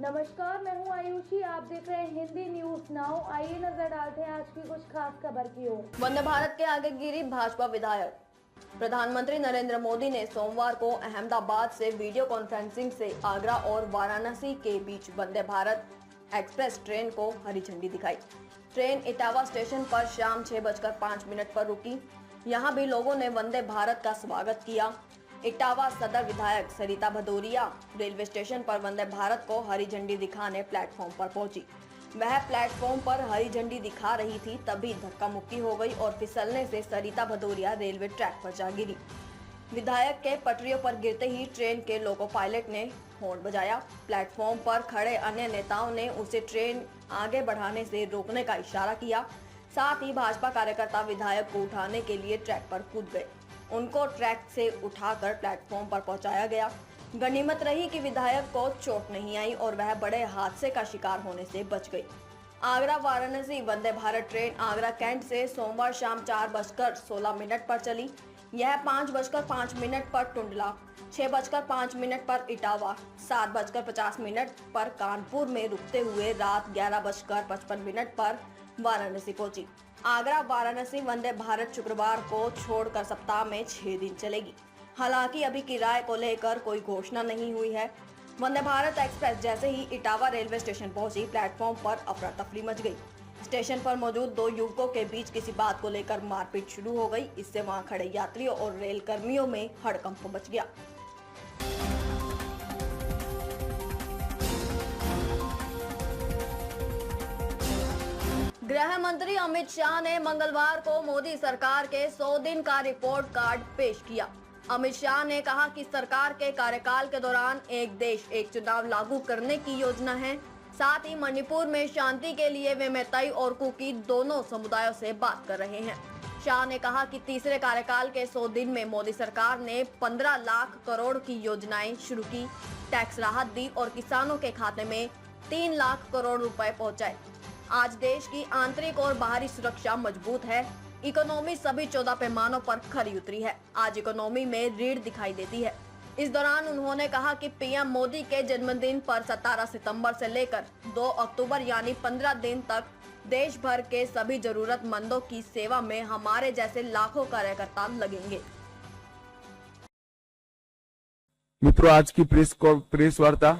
नमस्कार, मैं हूं आयुषी। आप देख रहे हैं हिंदी न्यूज नाउ। आइए नजर डालते हैं आज की कुछ खास खबर की ओर। वंदे भारत के आगे गिरी भाजपा विधायक। प्रधानमंत्री नरेंद्र मोदी ने सोमवार को अहमदाबाद से वीडियो कॉन्फ्रेंसिंग से आगरा और वाराणसी के बीच वंदे भारत एक्सप्रेस ट्रेन को हरी झंडी दिखाई। ट्रेन इटावा स्टेशन पर शाम 6:05 पर रुकी। यहां भी लोगों ने वंदे भारत का स्वागत किया। इटावा सदर विधायक सरिता भदौरिया रेलवे स्टेशन पर वंदे भारत को हरी झंडी दिखाने प्लेटफॉर्म पर पहुंची। वह प्लेटफॉर्म पर हरी झंडी दिखा रही थी, तभी धक्का मुक्की हो गई और फिसलने से सरिता भदौरिया रेलवे ट्रैक पर जा गिरी। विधायक के पटरियों पर गिरते ही ट्रेन के लोको पायलट ने हॉर्न बजाया। प्लेटफॉर्म पर खड़े अन्य नेताओं ने उसे ट्रेन आगे बढ़ाने से रोकने का इशारा किया। साथ ही भाजपा कार्यकर्ता विधायक को उठाने के लिए ट्रैक पर कूद गए। उनको ट्रैक से उठाकर प्लेटफॉर्म पर पहुंचाया गया। गनीमत रही कि विधायक को चोट नहीं आई और वह बड़े हादसे का शिकार होने से बच गई। आगरा वाराणसी वंदे भारत ट्रेन आगरा कैंट से सोमवार शाम 4:16 पर चली। यह 5:05 पर टुंडला, 6:05 पर इटावा, 7:50 पर कानपुर में रुकते हुए रात 11:55 पर वाराणसी पहुंची। आगरा वाराणसी वंदे भारत शुक्रवार को छोड़कर सप्ताह में 6 दिन चलेगी। हालांकि अभी किराए को लेकर कोई घोषणा नहीं हुई है। वंदे भारत एक्सप्रेस जैसे ही इटावा रेलवे स्टेशन पहुंची, प्लेटफॉर्म पर अफरा तफरी मच गई। स्टेशन पर मौजूद 2 युवकों के बीच किसी बात को लेकर मारपीट शुरू हो गई। इससे वहां खड़े यात्रियों और रेल कर्मियों में हड़कंप मच गया। गृह मंत्री अमित शाह ने मंगलवार को मोदी सरकार के 100 दिन का रिपोर्ट कार्ड पेश किया। अमित शाह ने कहा कि सरकार के कार्यकाल के दौरान एक देश एक चुनाव लागू करने की योजना है। साथ ही मणिपुर में शांति के लिए वे मैतेई और कुकी दोनों समुदायों से बात कर रहे हैं। शाह ने कहा कि तीसरे कार्यकाल के 100 दिन में मोदी सरकार ने 15 लाख करोड़ की योजनाएं शुरू की, टैक्स राहत दी और किसानों के खाते में 3 लाख करोड़ रुपए पहुंचाए। आज देश की आंतरिक और बाहरी सुरक्षा मजबूत है। इकोनॉमी सभी 14 पैमानों पर खरी उतरी है। आज इकोनॉमी में रीढ़ दिखाई देती है। इस दौरान उन्होंने कहा कि पीएम मोदी के जन्मदिन पर 17 सितंबर से लेकर 2 अक्टूबर यानी 15 दिन तक देश भर के सभी जरूरतमंदों की सेवा में हमारे जैसे लाखों कार्यकर्ता लगेंगे। मित्रों, आज की प्रेस वार्ता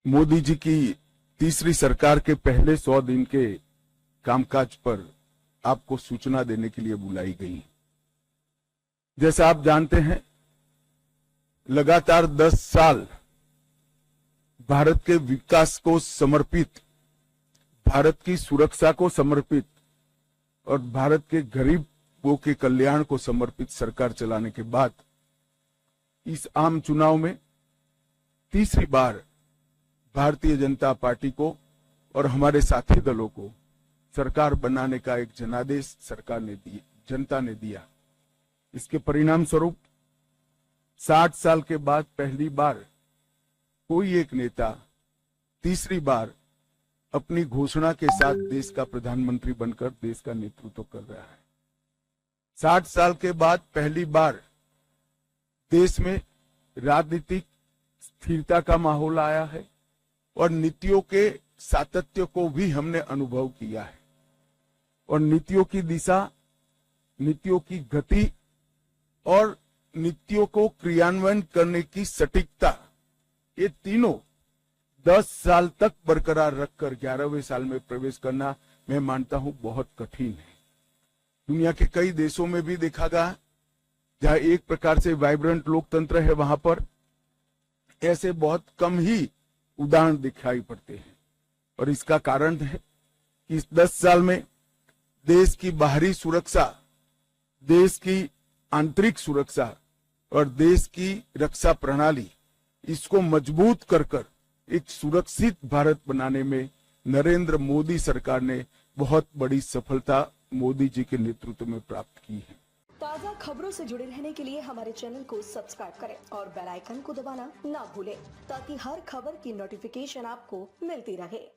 मोदी जी की तीसरी सरकार के पहले 100 दिन के कामकाज पर आपको सूचना देने के लिए बुलाई गई। जैसा आप जानते हैं, लगातार 10 साल भारत के विकास को समर्पित, भारत की सुरक्षा को समर्पित और भारत के गरीबों के कल्याण को समर्पित सरकार चलाने के बाद इस आम चुनाव में तीसरी बार भारतीय जनता पार्टी को और हमारे साथी दलों को सरकार बनाने का एक जनादेश जनता ने दिया। इसके परिणाम स्वरूप 60 साल के बाद पहली बार कोई एक नेता तीसरी बार अपनी घोषणा के साथ देश का प्रधानमंत्री बनकर देश का नेतृत्व कर रहा है। 60 साल के बाद पहली बार देश में राजनीतिक स्थिरता का माहौल आया है और नीतियों के सातत्य को भी हमने अनुभव किया है। और नीतियों की दिशा, नीतियों की गति और नीतियों को क्रियान्वयन करने की सटीकता, ये तीनों 10 साल तक बरकरार रखकर 11वें साल में प्रवेश करना, मैं मानता हूं, बहुत कठिन है। दुनिया के कई देशों में भी देखा गया, जहां एक प्रकार से वाइब्रेंट लोकतंत्र है, वहां पर ऐसे बहुत कम ही उदाहरण दिखाई पड़ते हैं। और इसका कारण है कि इस 10 साल में देश की बाहरी सुरक्षा, देश की आंतरिक सुरक्षा और देश की रक्षा प्रणाली, इसको मजबूत कर एक सुरक्षित भारत बनाने में नरेंद्र मोदी सरकार ने बहुत बड़ी सफलता मोदी जी के नेतृत्व में प्राप्त की है। ताज़ा खबरों से जुड़े रहने के लिए हमारे चैनल को सब्सक्राइब करें और बेल आइकन को दबाना ना भूलें, ताकि हर खबर की नोटिफिकेशन आपको मिलती रहे।